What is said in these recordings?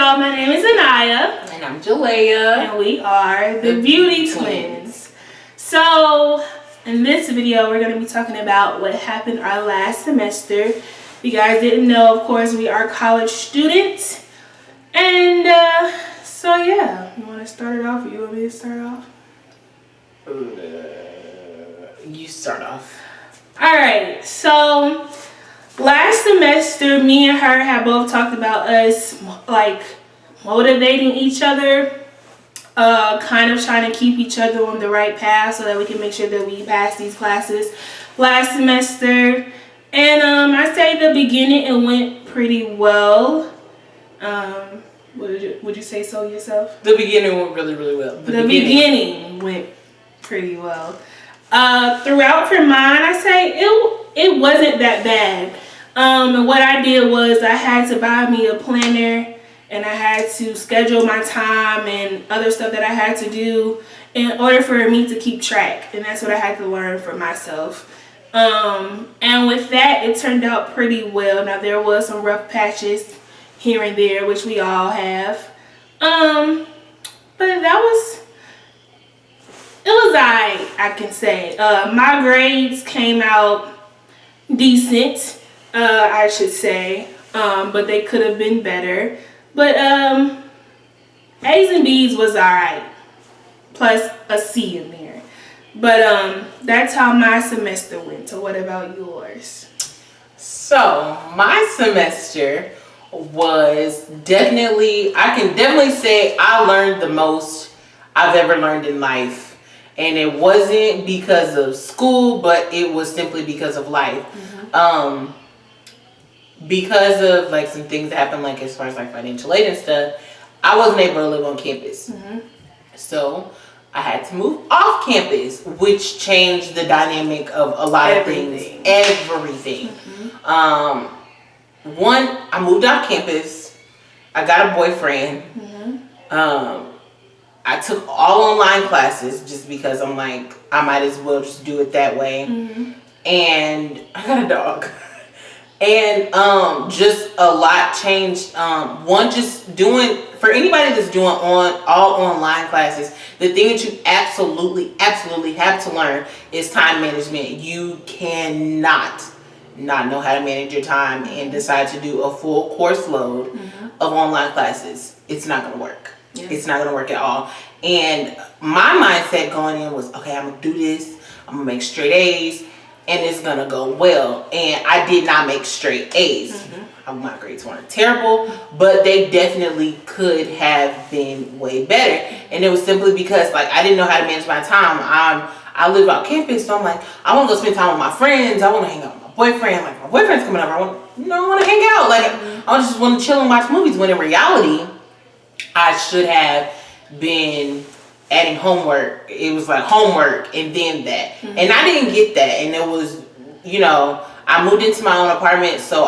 y'all. My name is Aniyah. And I'm JiLeigha. And we are the Beauty Twins. So, in this video, we're going to be talking about what happened our last semester. If you guys didn't know, of course, we are college students. And, so yeah. You want to start it off or you want me to start off? You start off. Alright, so last semester, me and her have both talked about us, like, motivating each other, kind of trying to keep each other on the right path so that we can make sure that we pass these classes last semester. And I say the beginning, it went pretty well. Would you say so yourself? The beginning went really, really well. The beginning went pretty well. Throughout for mine, I say it wasn't that bad. And what I did was I had to buy me a planner and I had to schedule my time and other stuff that I had to do in order for me to keep track. And that's what I had to learn for myself. And with that, it turned out pretty well. Now, there was some rough patches here and there, which we all have. But it was alright, I can say. My grades came out decent, I should say. But they could have been better. But A's and B's was alright. Plus a C in there. But that's how my semester went. So what about yours? So my semester was definitely, I can definitely say I learned the most I've ever learned in life. And it wasn't because of school, but it was simply because of life. Mm-hmm. Because of like some things that happened, like as far as like financial aid and stuff, I wasn't able to live on campus. Mm-hmm. So I had to move off campus, which changed the dynamic of a lot of things. Everything. Mm-hmm. One, I moved off campus. I got a boyfriend. Mm-hmm. I took all online classes just because I'm like, I might as well just do it that way. Mm-hmm. And I got a dog. And just a lot changed. One, just doing, for anybody that's doing all online classes, the thing that you absolutely have to learn is time management. You cannot not know how to manage your time and decide to do a full course load of online classes. It's not going to work. Yeah. It's not going to work at all. And my mindset going in was, okay, I'm going to do this. I'm going to make straight A's. And it's going to go well. And I did not make straight A's. Mm-hmm. My grades weren't terrible, but they definitely could have been way better. And it was simply because, like, I didn't know how to manage my time. I live out campus, so I'm like, I want to go spend time with my friends. I want to hang out with my boyfriend. Like, my boyfriend's coming up. I want to hang out. Like, I just want to chill and watch movies. When in reality, I should have been adding homework. It was like homework and then that. Mm-hmm. And I didn't get that. And it was, I moved into my own apartment, so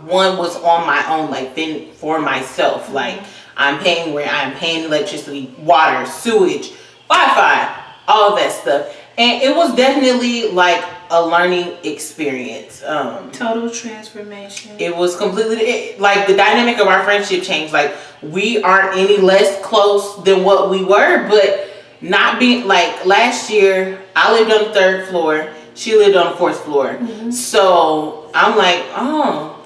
one was on my own, like, then for myself. Mm-hmm. Like, I'm paying rent, I'm paying electricity, water, sewage, Wi-Fi, all of that stuff. And it was definitely like a learning experience. Total transformation. It was completely, like, the dynamic of our friendship changed. Like, we aren't any less close than what we were, but not being, like, last year, I lived on the 3rd floor. She lived on the 4th floor. Mm-hmm. So I'm like, oh,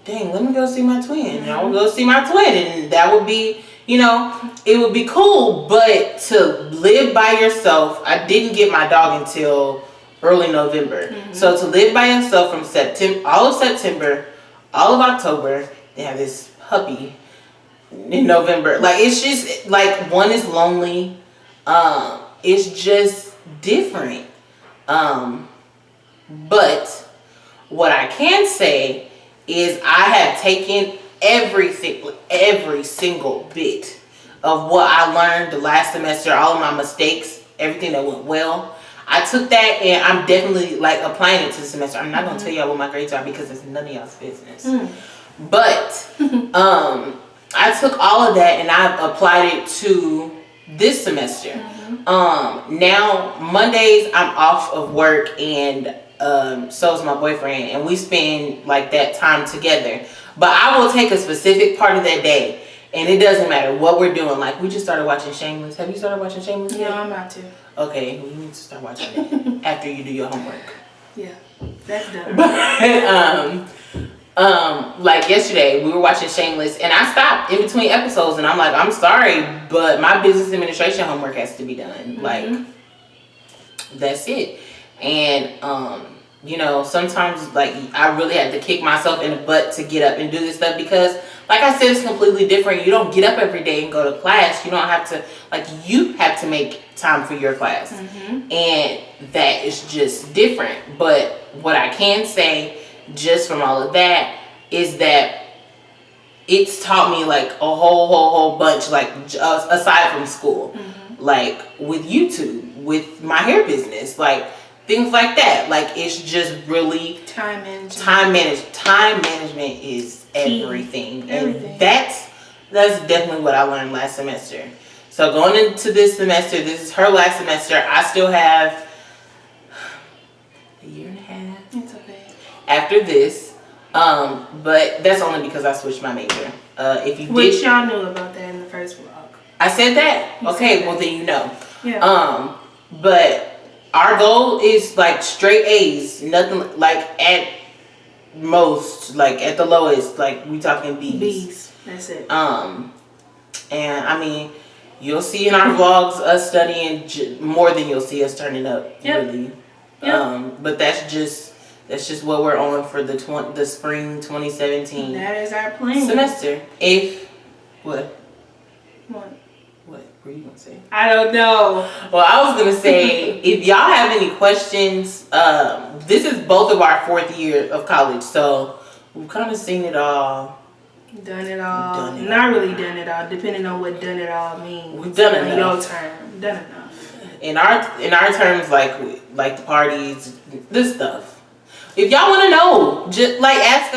dang, let me go see my twin. Mm-hmm. I will go see my twin. And that would be, it would be cool. But to live by yourself, I didn't get my dog until early November. Mm-hmm. So to live by yourself from all of September, all of October, they have this puppy in November. Like, it's just, like, one is lonely. It's just different. But what I can say is I have taken every single bit of what I learned the last semester, all of my mistakes, everything that went well. I took that and I'm definitely, like, applying it to the semester. I'm not going to tell y'all what my grades are because it's none of y'all's business. But I took all of that and I've applied it to this semester. Now Mondays I'm off of work and so is my boyfriend, and we spend like that time together. But I will take a specific part of that day And it doesn't matter what we're doing. Like, we just started watching Shameless. Have you started watching Shameless yet? No, I'm about to. Okay, well, you need to start watching it after you do your homework. Yeah, that's done. But, like yesterday, we were watching Shameless, and I stopped in between episodes, and I'm like, I'm sorry, but my business administration homework has to be done. Like, that's it. And, you know, sometimes, like, I really had to kick myself in the butt to get up and do this stuff because, like I said, it's completely different. You don't get up every day and go to class. You don't have to, like, you have to make time for your class. And that is just different. But what I can say, just from all of that, is that it's taught me, like, a whole bunch, like, aside from school. Like, with YouTube, with my hair business, like, things like that. Like, it's just really time management. Time management is everything. And that's definitely what I learned last semester. So going into this semester, this is her last semester. I still have a year and a half. It's okay. After this, but that's only because I switched my major. If you Which y'all knew about that in the first vlog. I said that. You okay, said well that. then you know. Yeah. But our goal is like straight A's, nothing like at most, like at the lowest, like we talking B's. B's. That's it. And I mean, you'll see in our vlogs us studying more than you'll see us turning up. Really. But that's just what we're on for the spring 2017. That is our plan. Semester. What were you gonna say? I don't know. Well, I was gonna say, if y'all have any questions, this is both of our 4th year of college, so we've kind of seen it all. Done it all. Not really done it all, depending on what done it all means. We've done enough. In your term, done enough. In our terms, like the parties, this stuff. If y'all want to know, just like ask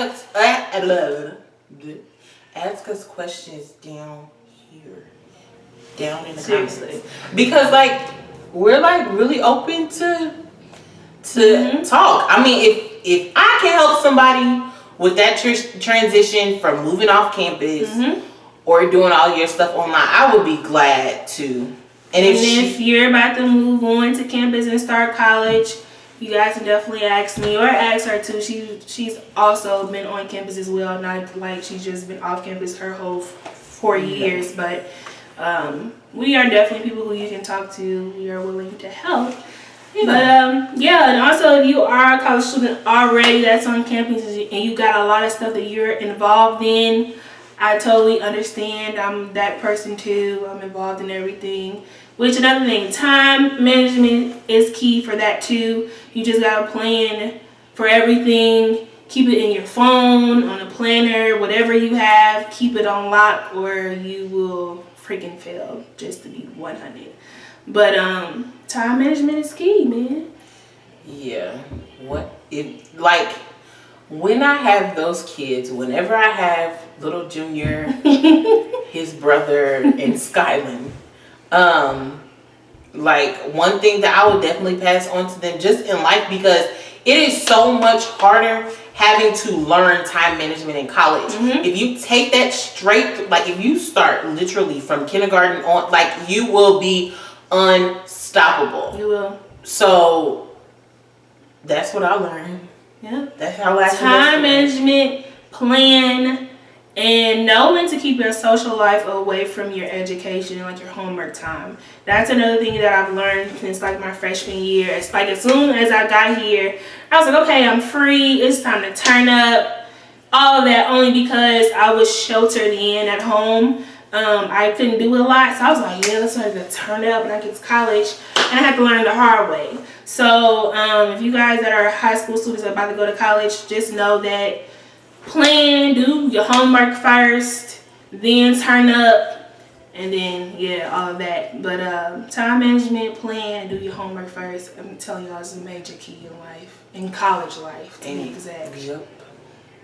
us questions down here. Down in the comments, because like we're like really open to talk. I mean, if I can help somebody with that transition from moving off campus or doing all your stuff online, I would be glad to. And if you're about to move on to campus and start college, you guys can definitely ask me or ask her too. She's also been on campus as well, not like she's just been off campus her whole 4 years, but we are definitely people who you can talk to. We are willing to help. But and also if you are a college student already that's on campus and you got a lot of stuff that you're involved in, I totally understand. I'm that person too. I'm involved in everything. Which, another thing, time management is key for that too. You just gotta plan for everything. Keep it in your phone, on a planner, whatever you have, keep it on lock or you will freaking fail, just to be 100. But time management is key, man. Yeah. Like when I have those kids, whenever I have little Junior, his brother, and Skyland, like one thing that I would definitely pass on to them just in life, because it is so much harder having to learn time management in college. If you take that straight, like if you start literally from kindergarten on, like you will be unstoppable. You will. So that's what I learned. Yeah. That's how I time management, plan, and know when to keep your social life away from your education, like your homework time. That's another thing that I've learned since like my freshman year. It's like as soon as I got here, I was like, okay, I'm free. It's time to turn up. All of that only because I was sheltered in at home. I couldn't do a lot, so I was like, yeah, let's try to turn up when I get to college, and I had to learn the hard way. So if you guys that are high school students are about to go to college, just know that plan, do your homework first, then turn up, and then all of that. But time management, plan, do your homework first. I'm telling y'all, it's a major key in life, in college life, to be exact. Yep.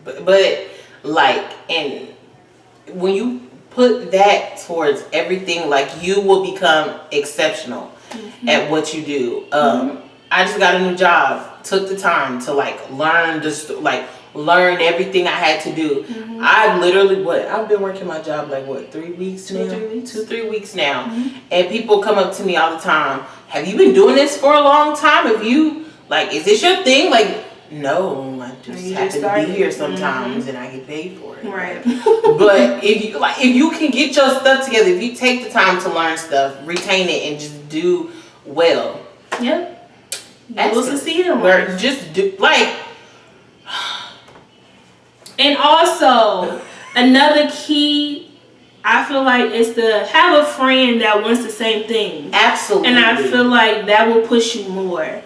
But like, and when you put that towards everything, like you will become exceptional at what you do. I just got a new job, took the time to like learn like learn everything I had to do. I literally, I've been working my job like 3 weeks now? 2-3 weeks now. And people come up to me all the time, have you been doing this for a long time? Have you, like, is this your thing? Like, no, I just happen to be here sometimes and I get paid for it. Right. But if you can get your stuff together, if you take the time to learn stuff, retain it, and just do well. Yep. You will succeed in life. life. Just do, like. And also, another key, I feel like, is to have a friend that wants the same thing. Absolutely. And I feel like that will push you more.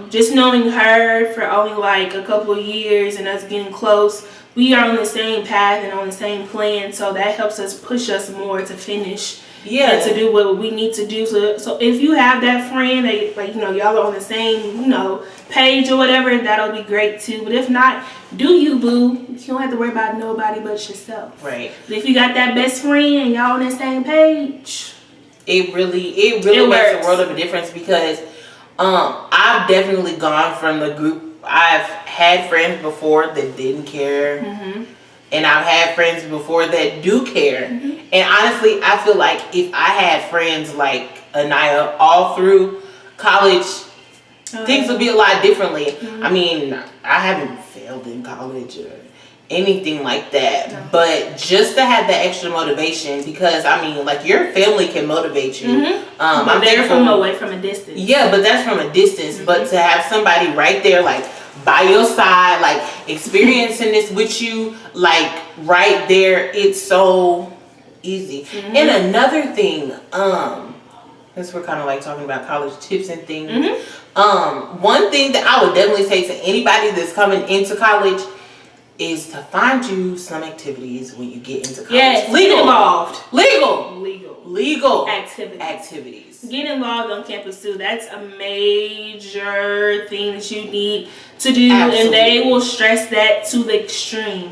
Just knowing her for only like a couple of years and us getting close, we are on the same path and on the same plan, so that helps us push us more to finish. Yeah, to do what we need to do. So if you have that friend that, like, you know, y'all are on the same, you know, page or whatever, that'll be great too. But if not, do you, boo. You don't have to worry about nobody but yourself. Right. But if you got that best friend and y'all on the same page, it really makes a world of a difference, because I've definitely gone from the group. I've had friends before that didn't care. And I've had friends before that do care. And honestly, I feel like if I had friends like Aniyah all through college, things would be a lot differently. I mean, I haven't failed in college or anything like that. But just to have that extra motivation, because I mean, like, your family can motivate you. but they're from away from a distance. Yeah, but that's from a distance. But to have somebody right there, like, by your side, like, experiencing this with you, like, right there, it's so easy. And another thing, since we're kind of like talking about college tips and things, one thing that I would definitely say to anybody that's coming into college is to find you some activities when you get into college. Yes, legal. Get involved. Legal activities. Get involved on campus too. That's a major thing that you need to do. Absolutely. And they will stress that to the extreme.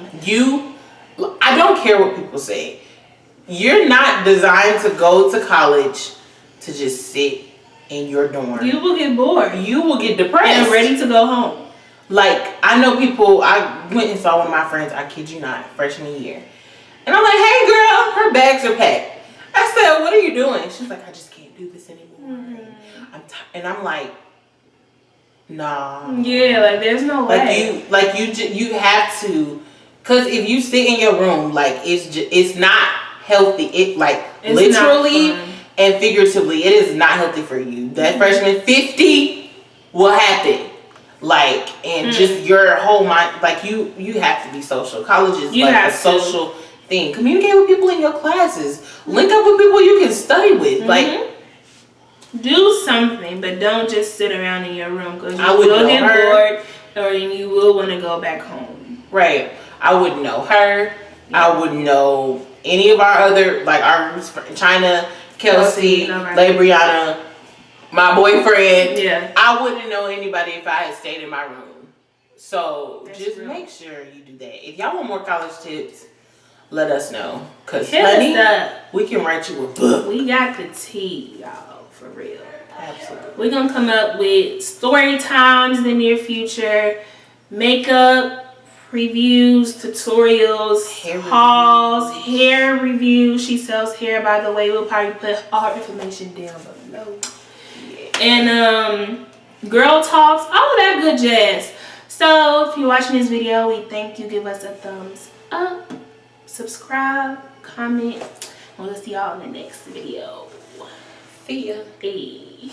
I don't care what people say. You're not designed to go to college to just sit in your dorm. You will get bored. You will get depressed. And ready to go home. Like, I know people, I went and saw one of my friends, I kid you not, freshman year. And I'm like, hey girl, her bags are packed. I said, what are you doing? She's like, I just can't do this anymore. And I'm like, nah. Yeah, like, there's no way. You have to, because if you sit in your room, like, it's not healthy. It's literally and figuratively, it is not healthy for you. That freshman 50 will happen. Like, and just your whole mind, like, you have to be social. College is like a social thing. Communicate with people in your classes. Link up with people you can study with. Like, do something, but don't just sit around in your room, because you will get bored, or you will want to go back home. Right. I wouldn't know her. Yeah. I wouldn't know any of our other, like, our China, Kelsey, Brianna, my boyfriend. Yeah. I wouldn't know anybody if I had stayed in my room. So just make sure you do that. If y'all want more college tips, let us know. Because, honey, we can write you a book. We got the tea, y'all, for real. Absolutely. We're going to come up with story times in the near future, makeup reviews, tutorials, hauls, hair reviews. She sells hair, by the way. We'll probably put all information down below. And girl talks, all that good jazz. So if you're watching this video, we thank you. Give us a thumbs up, subscribe, comment, and we'll see y'all in the next video. See ya. Hey.